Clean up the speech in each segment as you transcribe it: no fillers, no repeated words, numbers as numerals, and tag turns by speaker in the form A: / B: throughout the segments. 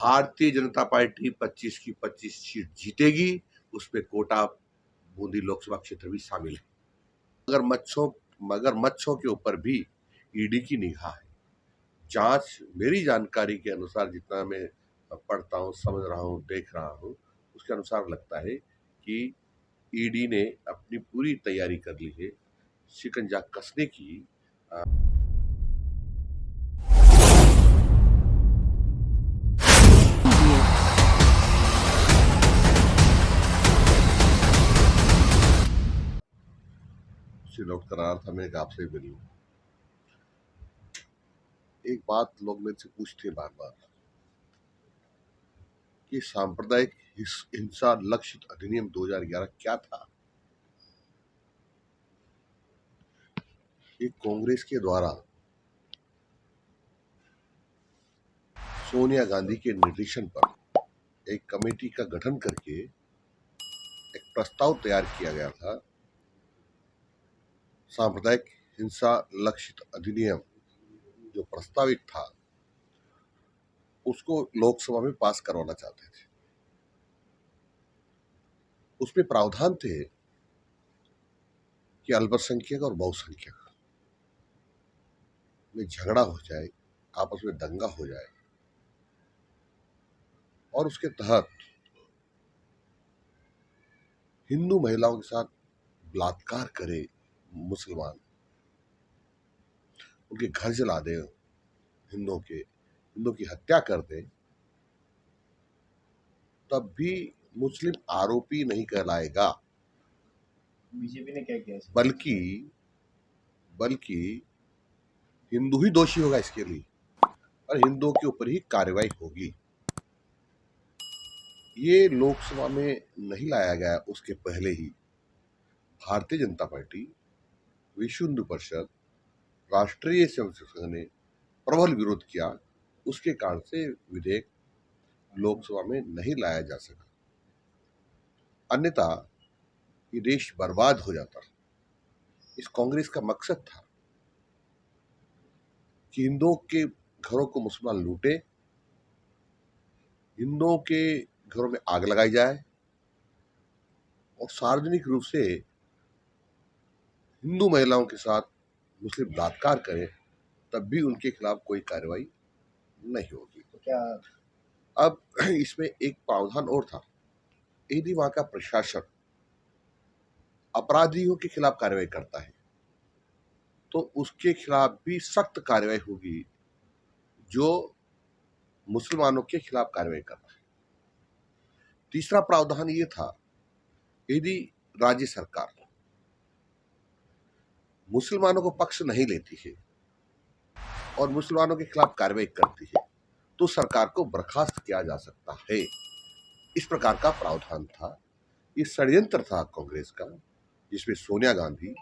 A: Bharatiya Janata party 25 की 25 seat जीतेगी, उसमें कोटा बूंदी लोकसभा क्षेत्र भी शामिल है। मगरमच्छों के ऊपर भी ईडी की निगाह है। जांच मेरी जानकारी के अनुसार, जितना मैं पढ़ता हूँ, समझ रहा हूँ, देख रहा हूँ, उसके अनुसार लगता है कि ईडी ने अपनी पूरी तैयारी कर ली है शिकंजा कसने की। नोट करा रहा था, मैं आपसे मिलूं। एक बात लोग मेरे से पूछते बार बार कि सांप्रदायिक हिंसा लक्षित अधिनियम 2011 क्या था। ये कांग्रेस के द्वारा सोनिया गांधी के निर्देशन पर एक कमेटी का गठन करके एक प्रस्ताव तैयार किया गया था। सांप्रदायिक हिंसा लक्षित अधिनियम जो प्रस्तावित था, उसको लोकसभा में पास करवाना चाहते थे। उसमें प्रावधान थे कि अल्पसंख्यक और बहुसंख्यक में झगड़ा हो जाए, आपस में दंगा हो जाए, और उसके तहत हिंदू महिलाओं के साथ बलात्कार करे मुसलमान, उनके घर जला दे, हिंदुओं की हत्या कर दे, तब भी मुस्लिम आरोपी नहीं कहलाएगा।
B: बीजेपी ने क्या किया?
A: बल्कि हिंदू ही दोषी होगा इसके लिए, और हिंदुओं के ऊपर ही कार्रवाई होगी। ये लोकसभा में नहीं लाया गया। उसके पहले ही भारतीय जनता पार्टी, विश्व हिंदू परिषद, राष्ट्रीय स्वयं सेवक संघ ने प्रबल विरोध किया। उसके कारण से विधेयक लोकसभा में नहीं लाया जा सका, अन्यथा ये देश बर्बाद हो जाता। इस कांग्रेस का मकसद था कि हिंदुओं के घरों को मुसलमान लूटे, हिंदुओं के घरों में आग लगाई जाए, और सार्वजनिक रूप से हिंदू महिलाओं के साथ मुस्लिम बलात्कार करें, तब भी उनके खिलाफ कोई कार्रवाई नहीं होगी।
B: तो क्या
A: अब इसमें एक प्रावधान और था, यदि वहां का प्रशासन अपराधियों के खिलाफ कार्रवाई करता है तो उसके खिलाफ भी सख्त कार्रवाई होगी जो मुसलमानों के खिलाफ कार्रवाई करता है। तीसरा प्रावधान ये था, यदि राज्य सरकार मुसलमानों को पक्ष नहीं लेती है और मुसलमानों के खिलाफ कार्रवाई करती है तो सरकार को बर्खास्त किया जा सकता है। इस प्रकार का प्रावधान था। ये षड्यंत्र था कांग्रेस का, जिसमें सोनिया गांधी,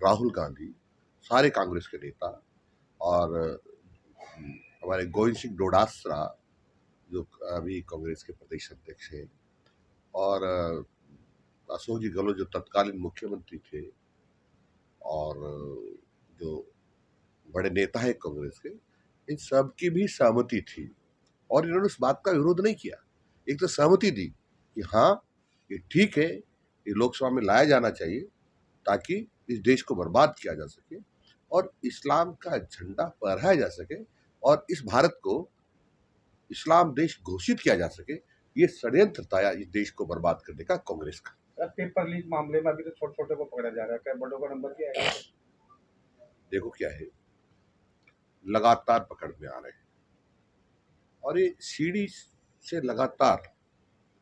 A: राहुल गांधी, सारे कांग्रेस के नेता, और हमारे गोविंद सिंह डोटासरा जो अभी कांग्रेस के प्रदेश अध्यक्ष हैं, और अशोक जी गहलोत जो तत्कालीन मुख्यमंत्री थे, और जो बड़े नेता है कांग्रेस के, इन सब की भी सहमति थी। और इन्होंने उस बात का विरोध नहीं किया, एक तो सहमति दी कि हाँ ये ठीक है, ये लोकसभा में लाया जाना चाहिए ताकि इस देश को बर्बाद किया जा सके और इस्लाम का झंडा फहराया जा सके और इस भारत को इस्लाम देश घोषित किया जा सके। ये षड्यंत्र था इस देश को बर्बाद करने का कांग्रेस का।
B: सर, पेपर लीक मामले में अभी तो छोटे छोटे को पकड़ा जा रहा है, क्या बड़ों का नंबर क्या है?
A: देखो क्या है, लगातार पकड़ में आ रहे हैं और ये सीढ़ी से लगातार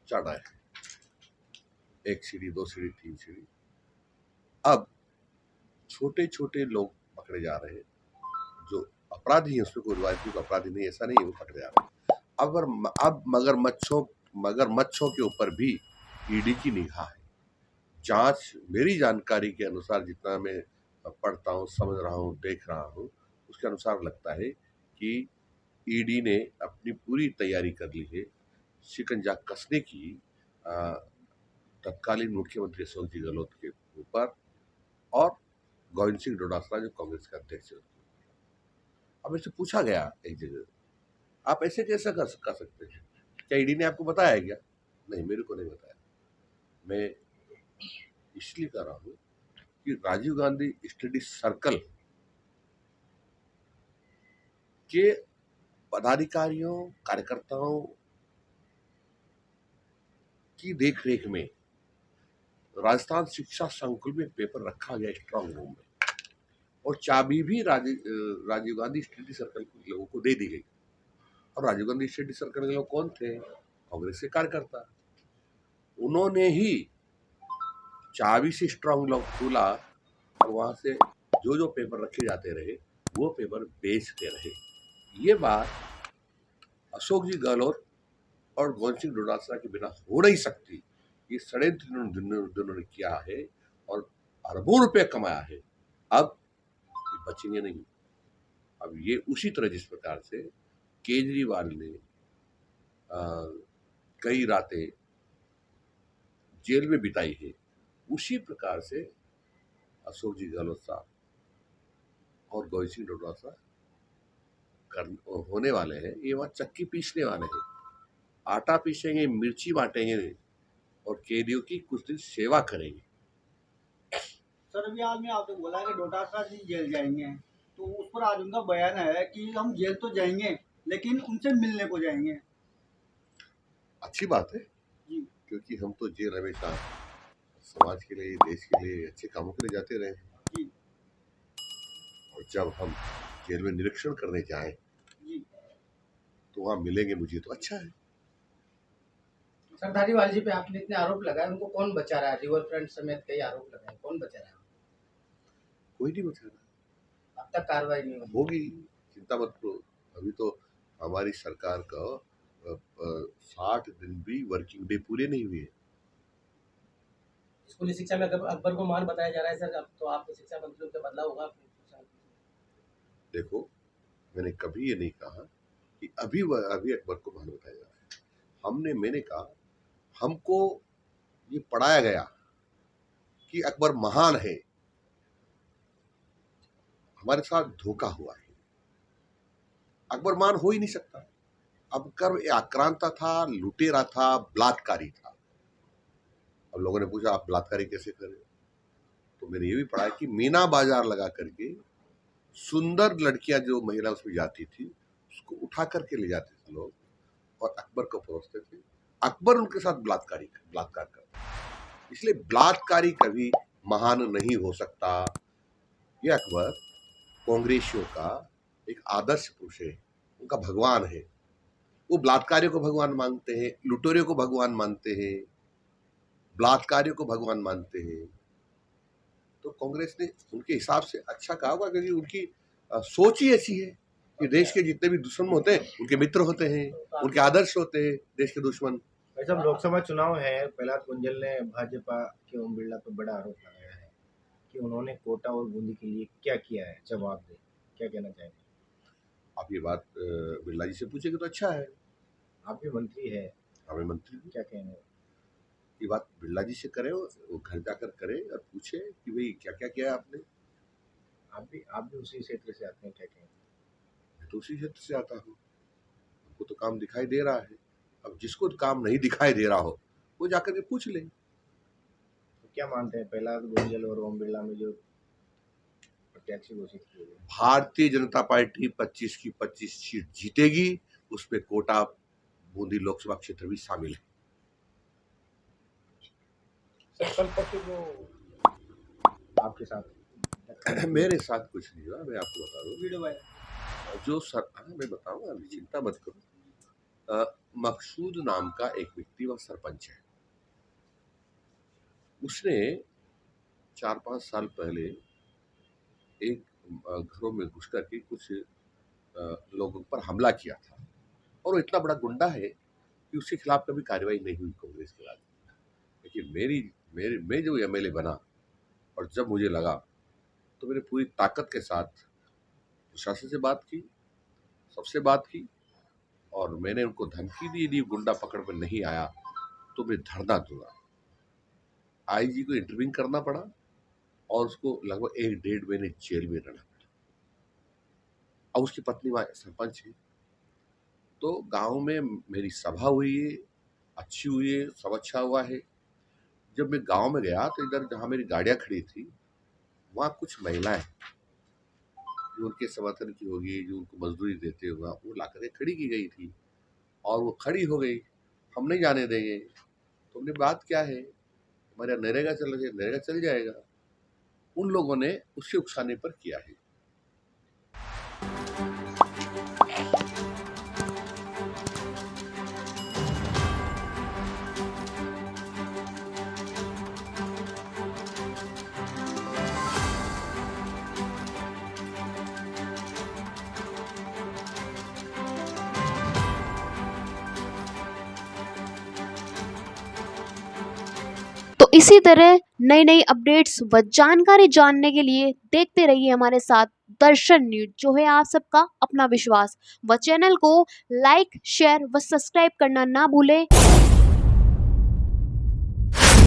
A: चढ़ रहे हैं, एक सीढ़ी, दो सीढ़ी, तीन सीढ़ी। अब छोटे छोटे लोग पकड़े जा रहे हैं जो अपराधी हैं, उसमें कोई रिवायती अपराधी नहीं, ऐसा नहीं है, वो पकड़े जा रहे हैं। अब मगरमच्छों के ऊपर भी ईडी की निगाह है। जांच मेरी जानकारी के अनुसार, जितना मैं पढ़ता हूँ, समझ रहा हूँ, देख रहा हूँ, उसके अनुसार लगता है कि ईडी ने अपनी पूरी तैयारी कर ली है शिकंजा कसने की तत्कालीन मुख्यमंत्री अशोक जी गहलोत के ऊपर और गोविंद सिंह डोटासरा जो कांग्रेस के अध्यक्ष है। अब इससे पूछा गया एक जगह आप ऐसे कैसे कर सकते हैं? क्या ईडी ने आपको बताया है क्या? नहीं, मेरे को नहीं बताया। मैं इसलिए कर रहा हूँ कि राजीव गांधी स्टडी सर्कल के पदाधिकारियों, कार्यकर्ताओं की देखरेख में राजस्थान शिक्षा संकुल में पेपर रखा गया स्ट्रांग रूम में, और चाबी भी राजीव गांधी स्टडी सर्कल के लोगों को दे दी गई। और राजीव गांधी स्टडी सर्कल के लोग कौन थे? कांग्रेस के कार्यकर्ता। उन्होंने ही चाबी से स्ट्रांग लॉक खोला और वहां से जो जो पेपर रखे जाते रहे वो पेपर बेचते रहे। ये बात अशोक जी गहलोत और गोविंद सिंह डोटासरा के बिना हो नहीं सकती। ये षड्यंत्र जिन्होंने किया है और अरबों रुपए कमाया है, अब ये बचेंगे नहीं। अब ये उसी तरह जिस प्रकार से केजरीवाल ने कई रातें जेल में बिताई है, उसी प्रकार से अशोक जी गहलोत साहब और गोविंद सिंह डोटासरा होने वाले हैं। ये वहां चक्की पीसने वाले हैं, आटा पीसेंगे, मिर्ची बांटेंगे और कैदियों की कुछ दिन सेवा करेंगे।
C: सर अभी आज में आपने बोला कि डोटासरा जी जेल जाएंगे, तो उस पर आज उनका बयान है कि हम जेल तो जाएंगे लेकिन उनसे मिलने को जाएंगे।
A: अच्छी बात है,
C: जी
A: क्योंकि हम तो जेल हमेशा समाज के लिए, देश के लिए, अच्छे कामों के लिए जाते रहे हैं।
C: जी
A: और जब हम जेल में निरीक्षण करने जाएं
C: जी
A: तो वहां मिलेंगे मुझे तो अच्छा है।
D: सर धारीवाल जी पे आपने इतने आरोप लगाए, उनको कौन बचा रहा है? रिवर फ्रंट समेत कई आरोप लगाए, कौन बचा रहा है?
A: कोई नहीं बचा रहा।
D: अब तक कार्रवाई नहीं हुई।
A: होगी, चिंता मत करो। अभी तो हमारी सरकार का 60 दिन भी वर्किंग डे पूरे नहीं हुए।
E: स्कूली शिक्षा में अकबर को महान बताया जा रहा है सर, अब तो आपके शिक्षा मंत्री का बदलाव होगा।
A: देखो, मैंने कभी ये नहीं कहा कि अभी अकबर को महान बताया जा रहा है। मैंने कहा हमको ये पढ़ाया गया कि अकबर महान है, हमारे साथ धोखा हुआ है। अकबर महान हो ही नहीं सकता। अकबर आक्रांता था, लुटेरा था, बलात्कारी था। अब लोगों ने पूछा आप बलात्कारी कैसे करें, तो मैंने ये भी पढ़ा कि मीना बाजार लगा करके सुंदर लड़कियां जो महिला उसमें जाती थी उसको उठा करके ले जाते थे लोग और अकबर को परोसते थे। अकबर उनके साथ बलात्कार करता। इसलिए बलात्कारी कभी महान नहीं हो सकता। ये अकबर कांग्रेसियों का एक आदर्श पुरुष है, उनका भगवान है। वो बलात्कारियों को भगवान मानते हैं, लुटेरों को भगवान मानते हैं, बलात्कारियों को भगवान मानते हैं। तो कांग्रेस ने उनके हिसाब से अच्छा कहा होगा, क्योंकि उनकी सोच ही ऐसी है कि देश के जितने भी दुश्मन होते हैं उनके मित्र होते हैं, उनके आदर्श होते हैं देश के दुश्मन।
F: जब लोकसभा चुनाव है, प्रहलाद कुंजल ने भाजपा के ओम बिरला पर बड़ा आरोप लगाया है कि उन्होंने कोटा और बूंदी के लिए क्या किया है, जवाब दे, क्या कहना चाहेंगे?
A: आप ये बात बिरला जी से पूछेंगे तो अच्छा है।
F: आप भी मंत्री है,
A: हमें मंत्री
F: क्या कहना है?
A: ये बात बिरला जी से करें, वो घर जाकर करें और पूछे कि भाई क्या क्या किया आपने।
F: आप भी उसी क्षेत्र से आते हैं, क्या कहेंगे?
A: मैं तो उसी क्षेत्र से आता हूँ, हमको तो काम दिखाई दे रहा है। अब जिसको काम नहीं दिखाई दे रहा हो वो जाकर के पूछ ले।
F: तो क्या मानते हैं, प्रहलाद कुंजल और ओम बिरला में जो प्रत्याशी घोषित किए गए?
A: भारतीय जनता पार्टी 25 की 25 सीट जीतेगी, उसमें कोटा बूंदी लोकसभा क्षेत्र भी शामिल है।
B: कल परसों जो
F: आपके साथ
A: मेरे साथ कुछ नहीं हुआ, मैं आपको बता दूं।
C: Video viral.
A: जो सर, मैं बताऊंगा, अभी चिंता मत करो। मकसूद नाम का एक व्यक्ति वह सरपंच है। उसने 4-5 साल पहले एक घरों में घुस करके कुछ लोगों पर हमला किया था, और वो इतना बड़ा गुंडा है कि उसके खिलाफ कभी कार्रवाई नहीं हुई कांग्रेस के राज में। लेकिन मैं जो एमएलए बना और जब मुझे लगा तो मैंने पूरी ताकत के साथ प्रशासन से बात की, सबसे बात की, और मैंने उनको धमकी दी यदि गुंडा पकड़ में नहीं आया तो मैं धरना दूंगा। आईजी को इंटरव्यू करना पड़ा और उसको लगभग 1-1.5 महीने जेल में रहना पड़ा। अब उसकी पत्नी वहां सरपंच है, तो गांव में मेरी सभा हुई है, अच्छी हुई है, सब अच्छा हुआ है। जब मैं गांव में गया तो इधर जहाँ मेरी गाड़ियाँ खड़ी थी वहाँ कुछ महिलाएं जो उनके समर्थन की होगी, जो उनको मजदूरी देते होगा, वो ला करके खड़ी की गई थी और वो खड़ी हो गई। हम नहीं जाने देंगे। तो हमने बात क्या है, हमारे यहाँ नरेगा चल रही है, नरेगा चल जाएगा। उन लोगों ने उसके उकसाने पर किया है।
G: तो इसी तरह नई नई अपडेट्स व जानकारी जानने के लिए देखते रहिए हमारे साथ दर्शन न्यूज, जो है आप सबका अपना विश्वास। व चैनल को लाइक, शेयर व सब्सक्राइब करना ना भूलें।